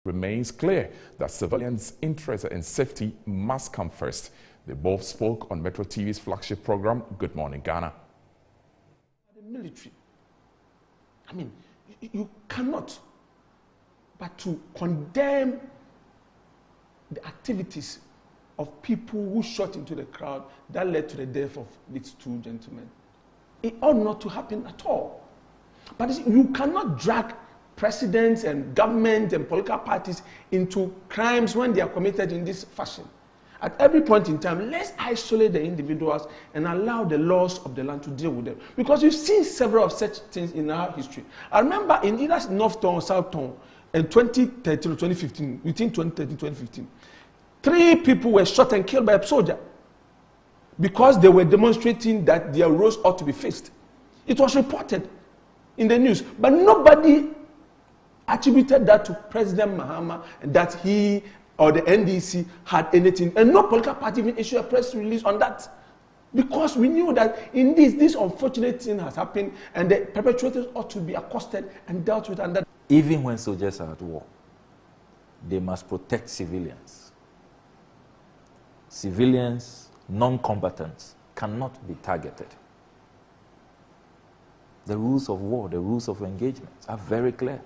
remains clear that civilians' interest and safety must come first. They both spoke on Metro TV's flagship program, Good Morning Ghana. The military, I mean, you cannot but to condemn the activities of people who shot into the crowd that led to the death of these two gentlemen. It ought not to happen at all. But you cannot drag presidents and government and political parties into crimes when they are committed in this fashion. At every point in time, let's isolate the individuals and allow the laws of the land to deal with them. Because you've seen several of such things in our history. I remember in either North Town or South Town in 2013 or 2015, between 2013 and 2015, 3 people were shot and killed by a soldier because they were demonstrating that their roads ought to be fixed. It was reported in the news, but nobody attributed that to President Mahama and that he or the NDC had anything, and no political party even issued a press release on that, because we knew that in this unfortunate thing has happened and the perpetrators ought to be accosted and dealt with. And that even when soldiers are at war, they must protect civilians. Civilians, non-combatants, cannot be targeted. The rules of war, the rules of engagement are very clear.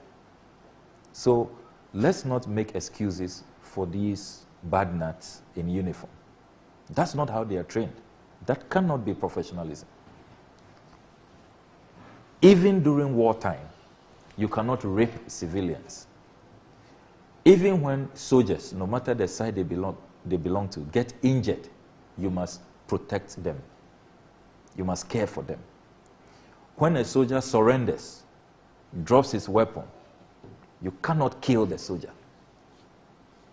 So let's not make excuses for these bad nuts in uniform. That's not how they are trained. That cannot be professionalism. Even during wartime, you cannot rape civilians. Even when soldiers, no matter the side they belong to, get injured, you must protect them. You must care for them. When a soldier surrenders, drops his weapon, you cannot kill the soldier.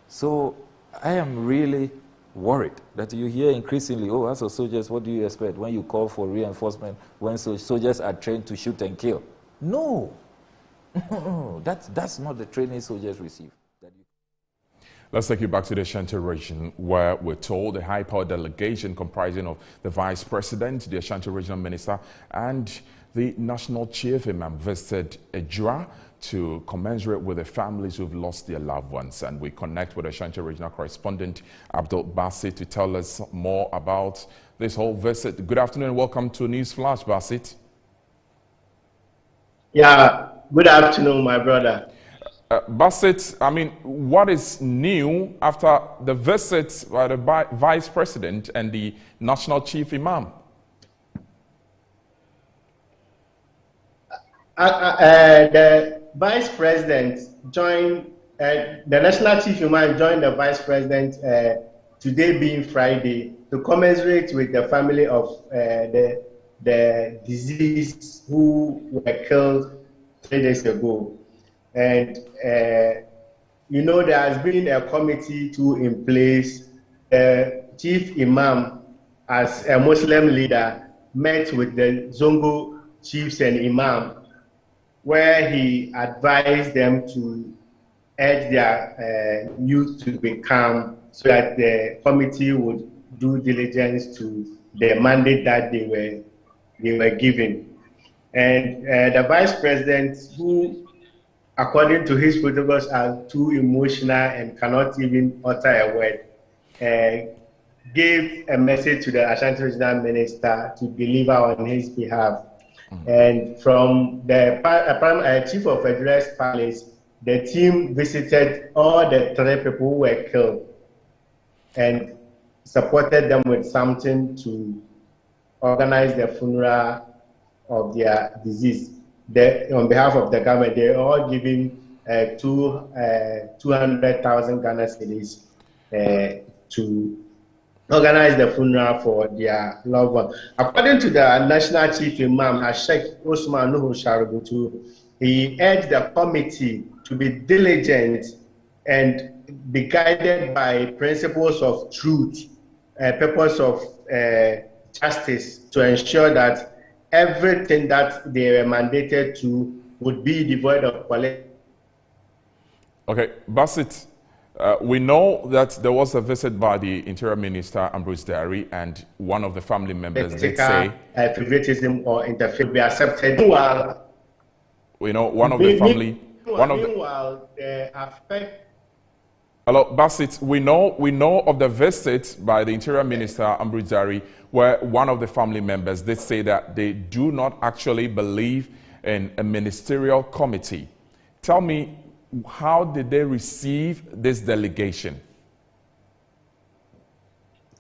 So I am really worried that you hear increasingly, oh, as a soldiers, what do you expect when you call for reinforcement, when soldiers are trained to shoot and kill? No, that's not the training soldiers receive. Let's take you back to the Ashanti region, where we're told the high-power delegation comprising of the Vice President, the Ashanti Regional Minister, and the National Chief Imam visited Ejura to commensurate with the families who've lost their loved ones. And we connect with Ashanti Regional Correspondent Abdul Basit to tell us more about this whole visit. Good afternoon and welcome to NewsFlash, Basit. Yeah, good afternoon, my brother. Basit, I mean, what is new after the visit by the Vice President and the National Chief Imam? The Vice President joined, the National Chief Imam joined the Vice President today being Friday to commensurate with the family of the deceased who were killed 3 days ago. And, you know, there has been a committee in place. Chief Imam, as a Muslim leader, met with the Zongo chiefs and Imam, where he advised them to urge their youth to be calm so that the committee would do diligence to the mandate that they were given. And the Vice President, who according to his protocols are too emotional and cannot even utter a word, gave a message to the Ashanti Regional Minister to deliver on his behalf. And from the Chief of Address Palace, the team visited all the 3 people who were killed and supported them with something to organize the funeral of their deceased. On behalf of the government, they're all giving 200,000 Ghana cedis to organize the funeral for their loved one. According to the National Chief Imam, Sheikh Osman Nuhu Shaributu, he urged the committee to be diligent and be guided by principles of truth, purpose of justice, to ensure that everything that they were mandated to would be devoid of politics. Okay, Basit, we know that there was a visit by the Interior Minister, Ambrose Diary, and one of the family members did say favoritism or interference be accepted. Meanwhile, we know one of the family. Meanwhile, the affect Hello, Basit. We know of the visit by the Interior Minister Ambrizari, where one of the family members did say that they do not actually believe in a ministerial committee. Tell me, how did they receive this delegation?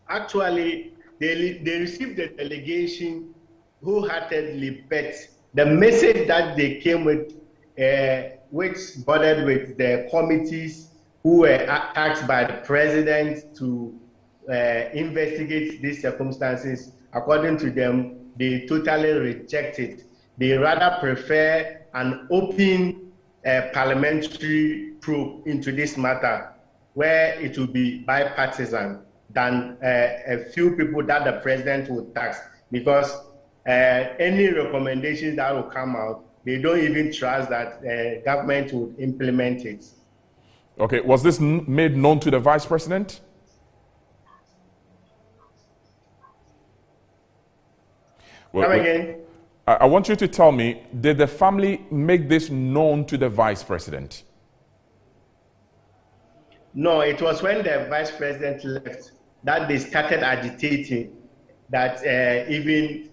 Actually, they received the delegation wholeheartedly, but the message that they came with, which bordered with the committees who were asked by the president to investigate these circumstances, according to them, they totally reject it. They rather prefer an open parliamentary probe into this matter, where it will be bipartisan, than a few people that the president would tax, because any recommendations that will come out, they don't even trust that government would implement it. Okay, was this made known to the vice president? Come again? I want you to tell me, did the family make this known to the vice president? No, it was when the vice president left that they started agitating that even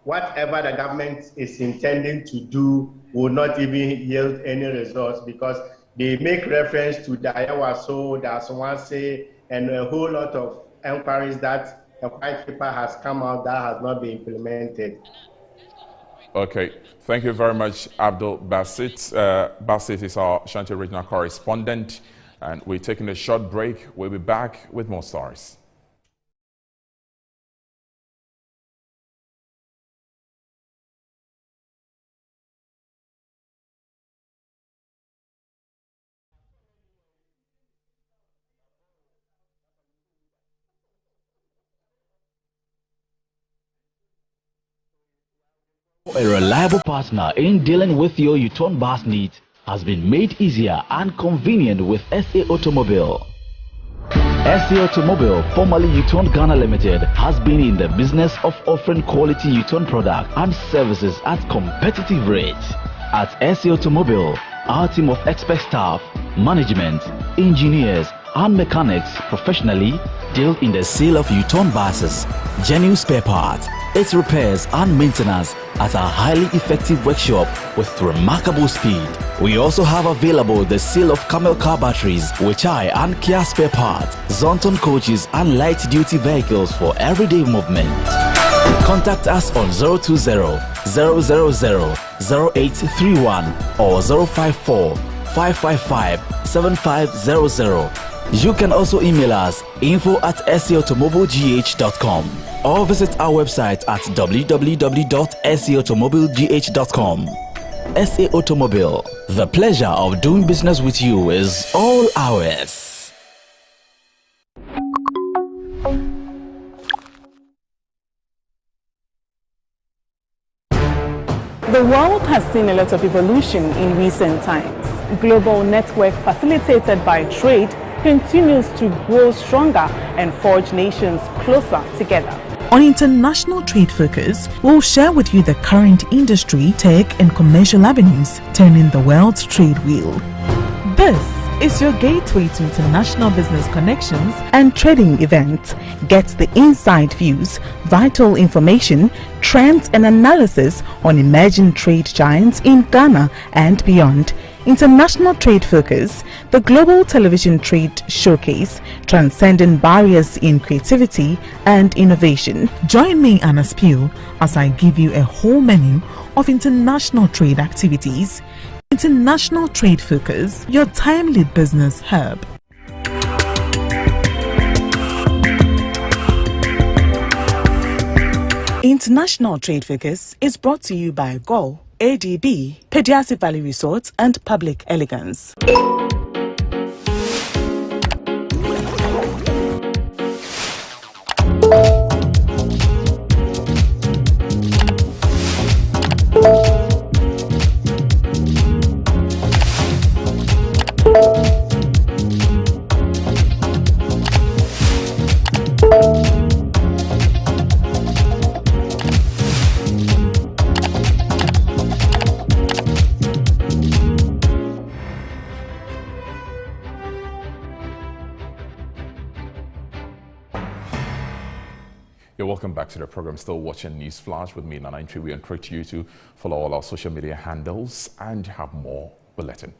whatever the government is intending to do will not even yield any results, because they make reference to the Ayawaso, the Aswanse, and a whole lot of inquiries that a white paper has come out that has not been implemented. Okay, thank you very much, Abdul Basit. Basit is our Ashanti Regional correspondent, and we're taking a short break. We'll be back with more stories. A reliable partner in dealing with your U-turn bus needs has been made easier and convenient with SA Automobile. SA Automobile, formerly U-turn Ghana Limited, has been in the business of offering quality U-turn products and services at competitive rates. At SA Automobile, our team of expert staff, management, engineers, and mechanics professionally deal in the sale of U-turn buses, genuine spare parts, its repairs and maintenance at our highly effective workshop with remarkable speed. We also have available the sale of Camel car batteries, Weichai and Kia spare parts, Zonton coaches and light-duty vehicles for everyday movement. Contact us on 020-000-0831 or 054-555-7500. You can also email us info@saautomobilegh.com or visit our website at www.saautomobilegh.com. SA Automobile, the pleasure of doing business with you is all ours. The world has seen a lot of evolution in recent times. Global network facilitated by trade continues to grow stronger and forge nations closer together. On International Trade Focus, we'll share with you the current industry, tech and commercial avenues turning the world's trade wheel. This is your gateway to international business connections and trading events. Get the inside views, vital information, trends and analysis on emerging trade giants in Ghana and beyond. International Trade Focus, the global television trade showcase, transcending barriers in creativity and innovation. Join me, Anna Spiel, as I give you a whole menu of international trade activities. International Trade Focus, your timely business hub. International Trade Focus is brought to you by GO, ADB, Pediasi Valley Resorts and Public Elegance. You're welcome back to the program. Still watching NewsFlash with me, Nana. We encourage you to follow all our social media handles and have more bulletin.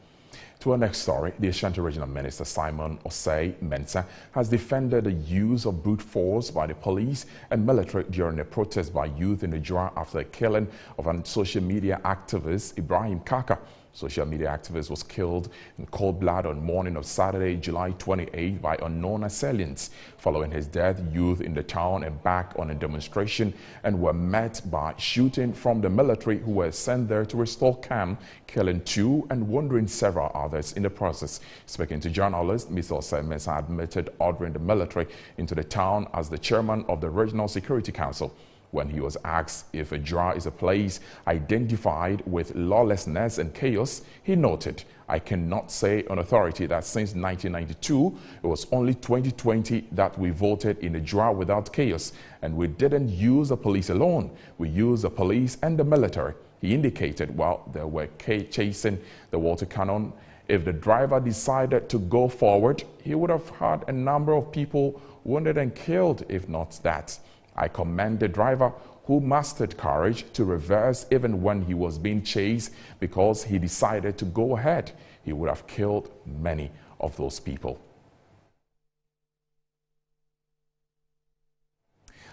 To our next story, the Ashanti Regional Minister Simon Osei Mensah has defended the use of brute force by the police and military during a protest by youth in the Jura after the killing of a social media activist, Ibrahim Kaka. Social media activist was killed in cold blood on morning of Saturday, July 28 by unknown assailants. Following his death, youth in the town embarked on a demonstration and were met by shooting from the military, who were sent there to restore calm, killing 2 and wounding several others in the process. Speaking to journalists, Mr. Osei Mensah admitted ordering the military into the town as the chairman of the Regional Security Council. When he was asked if Jura is a place identified with lawlessness and chaos, he noted, "I cannot say on authority that since 1992, it was only 2020 that we voted in Jura without chaos, and we didn't use the police alone. We used the police and the military." He indicated while they were chasing the water cannon, if the driver decided to go forward, he would have had a number of people wounded and killed, if not that. "I commend the driver who mustered courage to reverse even when he was being chased, because he decided to go ahead. He would have killed many of those people."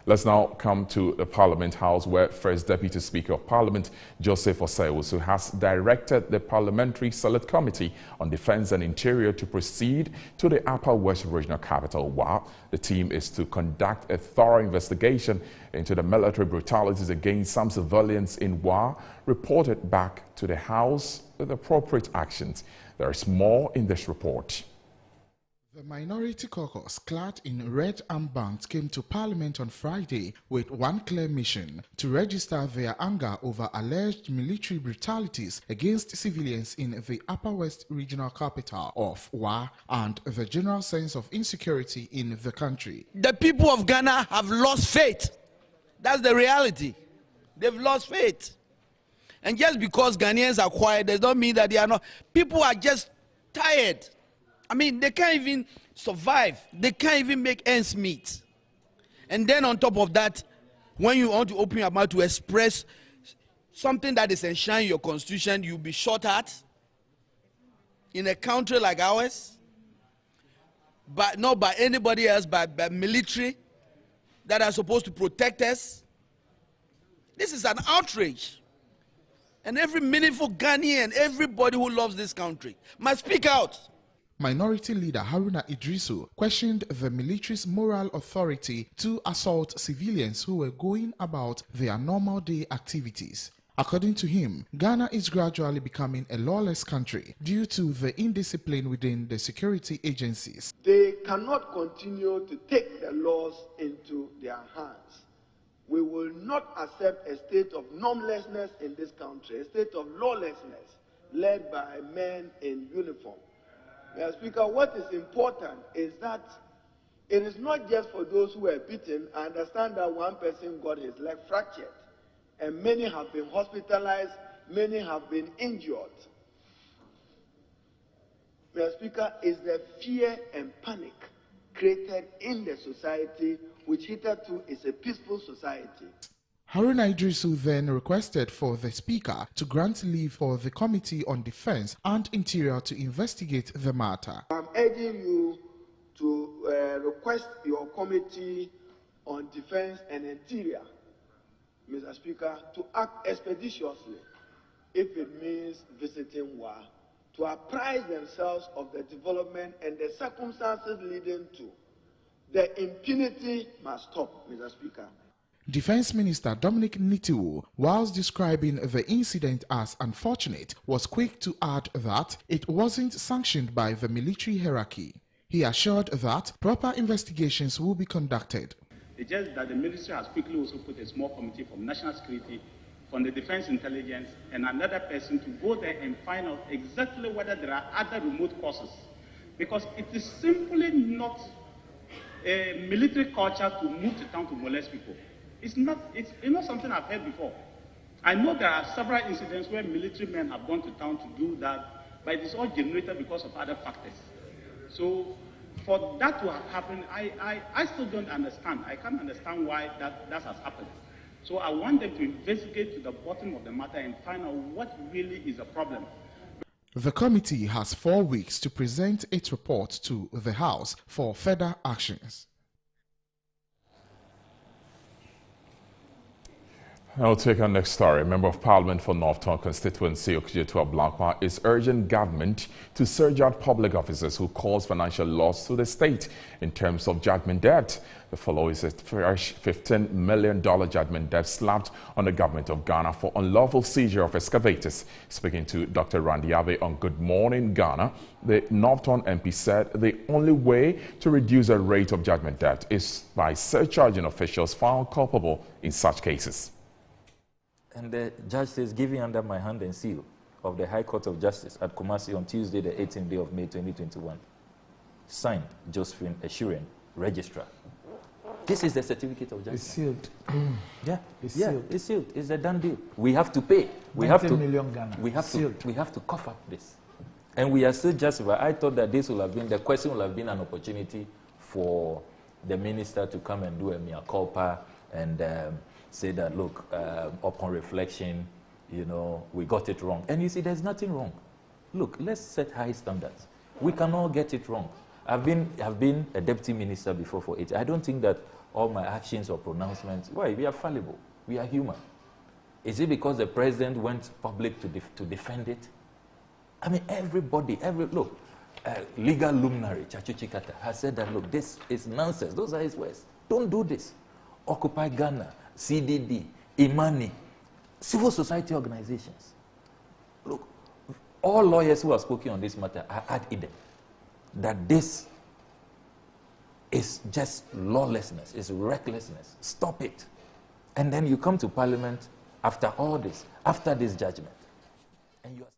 Let's now come to the Parliament House, where First Deputy Speaker of Parliament Joseph Osei has directed the Parliamentary Select Committee on Defence and Interior to proceed to the Upper West Regional Capital, WA. The team is to conduct a thorough investigation into the military brutalities against some civilians in WA, reported back to the House with appropriate actions. There is more in this report. The Minority Caucus, clad in red armbands, came to Parliament on Friday with one clear mission: to register their anger over alleged military brutalities against civilians in the Upper West Regional Capital of WA and the general sense of insecurity in the country. The people of Ghana have lost faith. That's the reality. They've lost faith. And just because Ghanaians are quiet does not mean that they are not. People are just tired. I mean, they can't even survive. They can't even make ends meet. And then on top of that, when you want to open your mouth to express something that is enshrined in your constitution, you'll be shot at in a country like ours, but not by anybody else, but by military that are supposed to protect us. This is an outrage. And every meaningful Ghanaian, everybody who loves this country must speak out. Minority Leader Haruna Idrisu questioned the military's moral authority to assault civilians who were going about their normal day activities. According to him, Ghana is gradually becoming a lawless country due to the indiscipline within the security agencies. They cannot continue to take the laws into their hands. We will not accept a state of normlessness in this country, a state of lawlessness led by men in uniform. Mr. Speaker, what is important is that it is not just for those who were beaten. I understand that one person got his leg fractured, and many have been hospitalized, many have been injured. Mr. Speaker, is the fear and panic created in the society, which hitherto is a peaceful society. Haruna Idrisu then requested for the Speaker to grant leave for the Committee on Defence and Interior to investigate the matter. I'm urging you to request your Committee on Defence and Interior, Mr. Speaker, to act expeditiously, if it means visiting WA, to apprise themselves of the development and the circumstances leading to. The impunity must stop, Mr. Speaker. Defense Minister Dominic Nitiwo, whilst describing the incident as unfortunate, was quick to add that it wasn't sanctioned by the military hierarchy. He assured that proper investigations will be conducted. It's just that the military has quickly also put a small committee from national security, from the defense intelligence, and another person to go there and find out exactly whether there are other remote causes. Because it is simply not a military culture to move to town to molest people. It's not something I've heard before. I know there are several incidents where military men have gone to town to do that, but it is all generated because of other factors. So For that to have happened, I still don't understand. I can't understand why that has happened. So I want them to investigate to the bottom of the matter and find out what really is the problem. The committee has 4 weeks to present its report to the House for further actions. I'll take our next story. A member of Parliament for Northtown constituency, Okjetua Blankwa, is urging government to surge out public officers who cause financial loss to the state in terms of judgment debt. The follow is a fresh $15 million judgment debt slapped on the government of Ghana for unlawful seizure of excavators. Speaking to Dr. Randy Abe on Good Morning Ghana, the Northtown MP said the only way to reduce the rate of judgment debt is by surcharging officials found culpable in such cases. And the judge says, giving under my hand and seal of the High Court of Justice at Kumasi on Tuesday, the 18th day of May 2021. Signed, Josephine Ashurin, Registrar. This is the certificate of justice. It's sealed. Yeah, it's yeah, sealed. It's sealed. It's a done deal. We have to pay. We 90 have to. million Ghana. We have sealed. to. We have to cough up this, and we are still justified. I thought that this would have been the question would have been an opportunity for the minister to come and do a mea culpa and say that, look, upon reflection, you know, we got it wrong. And you see, there's nothing wrong. Look, let's set high standards. We can all get it wrong. I've been a deputy minister before for 8 years. I don't think that all my actions or pronouncements, why? We are fallible. We are human. Is it because the president went public to defend it? I mean, everybody, look, legal luminary, Chachu Chikata, has said that, look, this is nonsense. Those are his words. Don't do this. Occupy Ghana, CDD, Imani, civil society organizations. Look, all lawyers who have spoken on this matter are ad idem that this is just lawlessness, it's recklessness. Stop it. And then you come to Parliament after all this, after this judgment. And you are...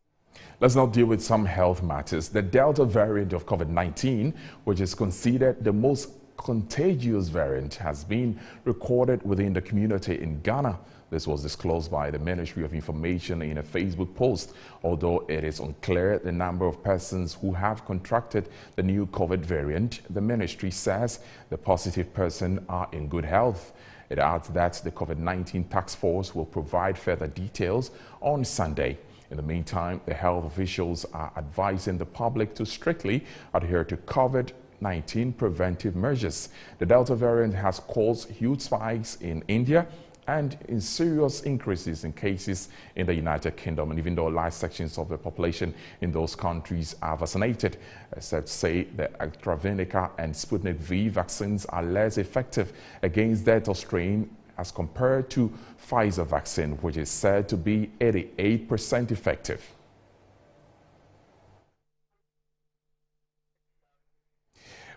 Let's now deal with some health matters. The Delta variant of COVID-19, which is considered the most contagious variant, has been recorded within the community in Ghana. This was disclosed by the Ministry of Information in a Facebook post. Although it is unclear the number of persons who have contracted the new COVID variant, the ministry says the positive persons are in good health. It adds that the COVID-19 task force will provide further details on Sunday. In the meantime, the health officials are advising the public to strictly adhere to COVID-19 preventive measures. The Delta variant has caused huge spikes in India and in serious increases in cases in the United Kingdom. And even though large sections of the population in those countries are vaccinated, experts say the AstraZeneca and Sputnik V vaccines are less effective against Delta strain as compared to Pfizer vaccine, which is said to be 88% effective.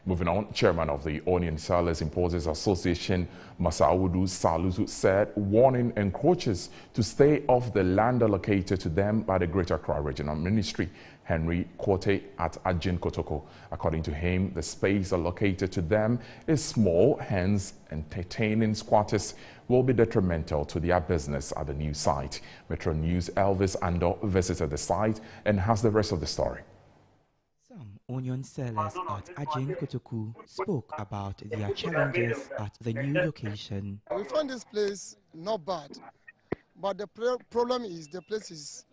Moving on, Chairman of the Onion Sellers Importers Association, Masaudu Salusu, said warning encroachers to stay off the land allocated to them by the Greater Accra Regional Ministry, Henry Quote at Ajin Kotoko. According to him, the space allocated to them is small, hence entertaining squatters will be detrimental to their business at the new site. Metro News' Elvis Ando visited the site and has the rest of the story. Onion sellers at Ajin Kotoku spoke about their challenges at the new location. We found this place not bad, but the problem is the place is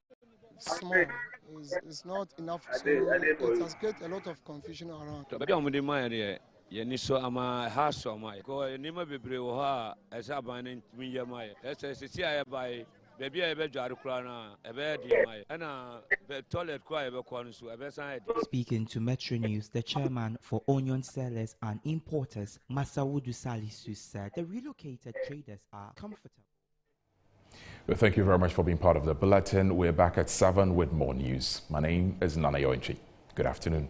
small. It's not enough, so it has created a lot of confusion around. Speaking to Metro News, the chairman for Onion Sellers and Importers, Masaudu Salisu, said the relocated traders are comfortable. Well, thank you very much for being part of the bulletin. We're back at 7 with more news. My name is Nana Yoinchi. Good afternoon.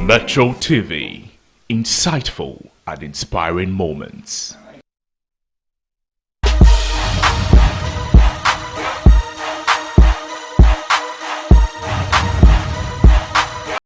Metro TV, insightful and inspiring moments.